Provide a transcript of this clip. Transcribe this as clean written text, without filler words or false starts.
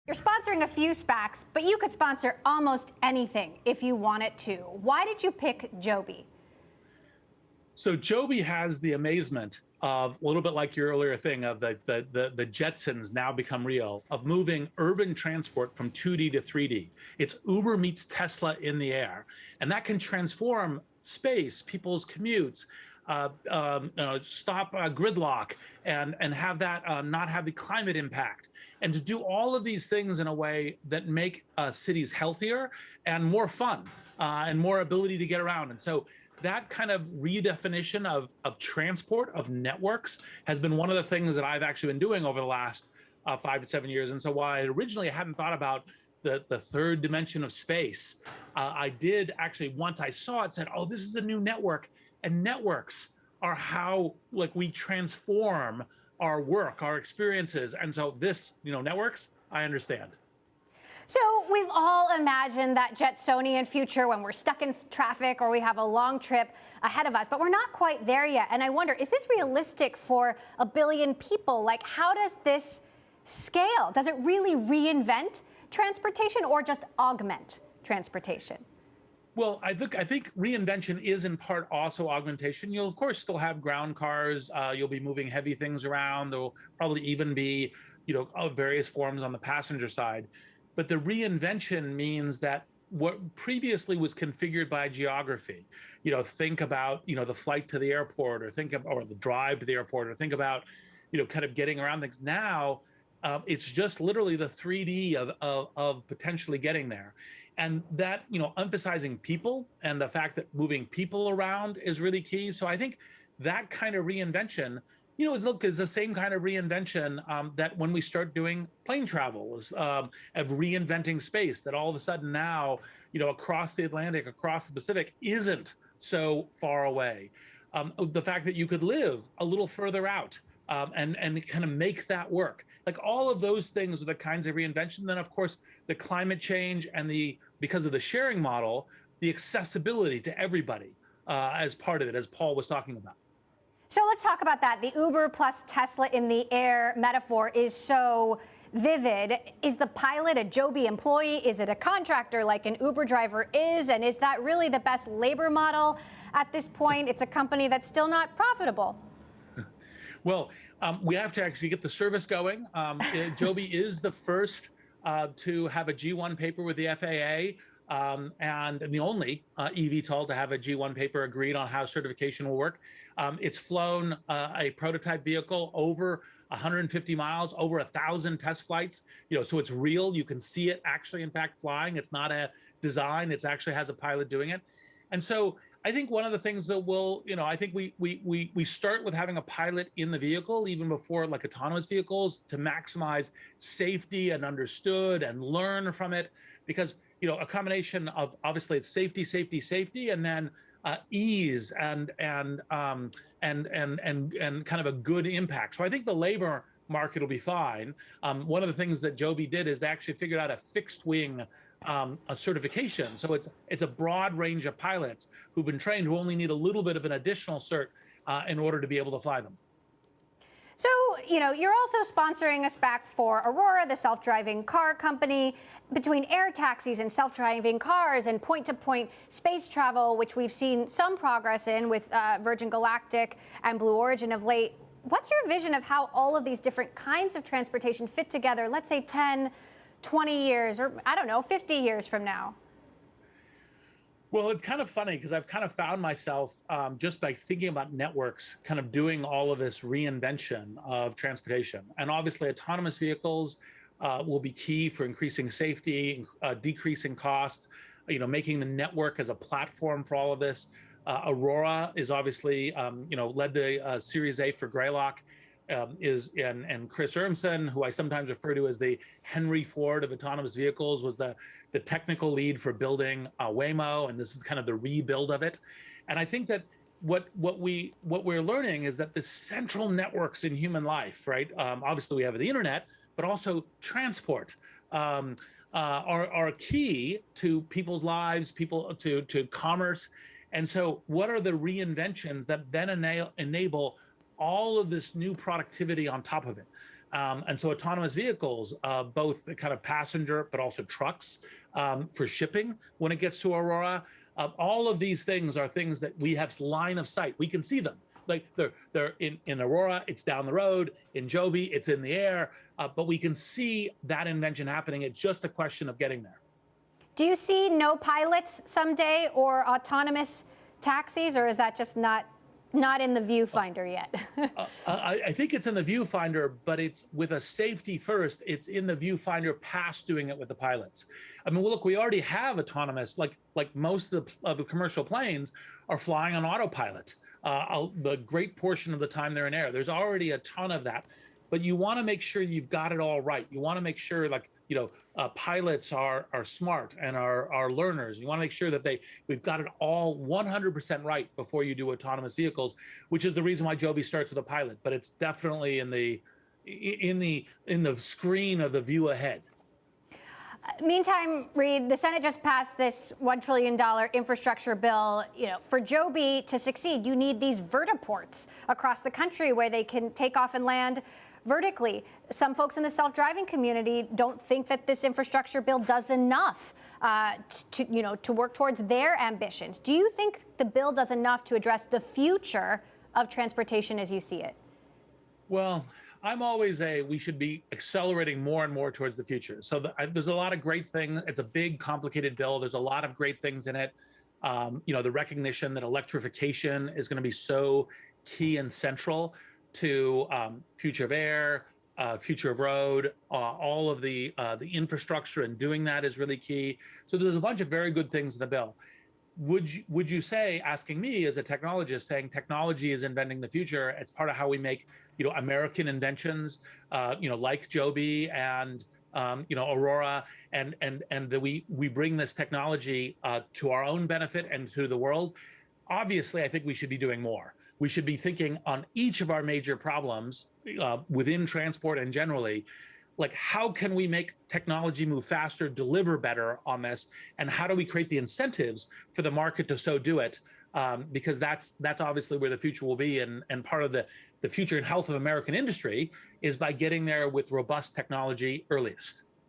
You're sponsoring a few SPACs, but you could sponsor almost anything if you wanted to. Why did you pick Joby? So Joby has the amazement of a little bit like your earlier thing of the Jetsons now become real, of moving urban transport from 2D to 3D. It's Uber meets Tesla in the air, and that can transform space, people's commutes, stop gridlock, and have that not have the climate impact, and to do all of these things in a way that make cities healthier and more fun and more ability to get around. And so that kind of redefinition of transport, of networks, has been one of the things that I've actually been doing over the last 5 to 7 years. And so while I originally hadn't thought about the third dimension of space, I did actually, once I saw it, said, oh, this is a new network. And networks are how we transform our work, our experiences. And so this, networks, I understand. So we've all imagined that Jetsonian future when we're stuck in traffic or we have a long trip ahead of us, but we're not quite there yet. And I wonder, is this realistic for 1 billion people? Like, how does this scale? Does it really reinvent transportation or just augment transportation? Well, I think reinvention is in part also augmentation. You'll, of course, still have ground cars. You'll be moving heavy things around. There'll probably even be, various forms on the passenger side. But the reinvention means that what previously was configured by geography, think about, the flight to the airport, or or the drive to the airport, or think about, kind of getting around things. Now, it's just literally the 3D of potentially getting there. And that, emphasizing people and the fact that moving people around is really key. So I think that kind of reinvention, is the same kind of reinvention that when we start doing plane travel, of reinventing space, that all of a sudden now, across the Atlantic, across the Pacific, isn't so far away. The fact that you could live a little further out and kind of make that work. Like, all of those things are the kinds of reinvention. Then, of course, the climate change and because of the sharing model, the accessibility to everybody as part of it, as Paul was talking about. So let's talk about that. The Uber plus Tesla in the air metaphor is so vivid. Is the pilot a Joby employee? Is it a contractor like an Uber driver is? And is that really the best labor model at this point? It's a company that's still not profitable. Well, we have to actually get the service going. Joby is the first to have a G1 paper with the FAA. And the only eVTOL to have a G1 paper agreed on how certification will work. It's flown a prototype vehicle over 150 miles, over 1,000 test flights. So it's real. You can see it actually, in fact, flying. It's not a design. It actually has a pilot doing it. And so I think one of the things that I think we start with having a pilot in the vehicle even before, like, autonomous vehicles, to maximize safety and understood and learn from it, because a combination of, obviously, it's safety, and then ease and kind of a good impact. So I think the labor market will be fine. One of the things that Joby did is they actually figured out a fixed wing a certification. So it's a broad range of pilots who've been trained, who only need a little bit of an additional cert in order to be able to fly them. So, you're also sponsoring a SPAC for Aurora, the self-driving car company. Between air taxis and self-driving cars and point-to-point space travel, which we've seen some progress in with Virgin Galactic and Blue Origin of late, what's your vision of how all of these different kinds of transportation fit together, let's say 10, 20 years, or I don't know, 50 years from now? Well, it's kind of funny because I've kind of found myself just by thinking about networks, kind of doing all of this reinvention of transportation. And obviously, autonomous vehicles will be key for increasing safety, decreasing costs, making the network as a platform for all of this. Aurora is obviously, led the Series A for Greylock. And Chris Urmson, who I sometimes refer to as the Henry Ford of autonomous vehicles, was the technical lead for building Waymo, and this is kind of the rebuild of it. And I think that what we're learning is that the central networks in human life, right? Obviously, we have the internet, but also transport are key to people's lives, to commerce. And so, what are the reinventions that then enable all of this new productivity on top of it? And so autonomous vehicles, both the kind of passenger, but also trucks for shipping when it gets to Aurora, all of these things are things that we have line of sight. We can see them. Like they're in Aurora, it's down the road. In Joby, it's in the air. But we can see that invention happening. It's just a question of getting there. Do you see no pilots someday or autonomous taxis, or is that just not in the viewfinder yet? I think it's in the viewfinder, but it's with a safety first. It's in the viewfinder past doing it with the pilots. I mean, well, look, we already have autonomous, like most of the commercial planes are flying on autopilot. The great portion of the time they're in air. There's already a ton of that, but you want to make sure you've got it all right. You want to make sure, like, pilots are smart and are learners. You want to make sure that we've got it all 100% right before you do autonomous vehicles, which is the reason why Joby starts with a pilot. But it's definitely in the screen of the view ahead. Meantime, Reid, the Senate just passed this $1 trillion infrastructure bill. For Joby to succeed, you need these vertiports across the country where they can take off and land vertically. Some folks in the self-driving community don't think that this infrastructure bill does enough to work towards their ambitions. Do you think the bill does enough to address the future of transportation as you see it? Well, I'm always we should be accelerating more and more towards the future. So there's a lot of great things. It's a big, complicated bill. There's a lot of great things in it. The recognition that electrification is going to be so key and central to future of air, future of road, all of the infrastructure, and doing that is really key. So there's a bunch of very good things in the bill. Would you say, asking me as a technologist, saying technology is inventing the future? It's part of how we make American inventions, like Joby and Aurora, and that we bring this technology to our own benefit and to the world. Obviously, I think we should be doing more. We should be thinking on each of our major problems within transport and generally, like, how can we make technology move faster, deliver better on this, and how do we create the incentives for the market to so do it? Because that's obviously where the future will be, and part of the future and health of American industry is by getting there with robust technology earliest.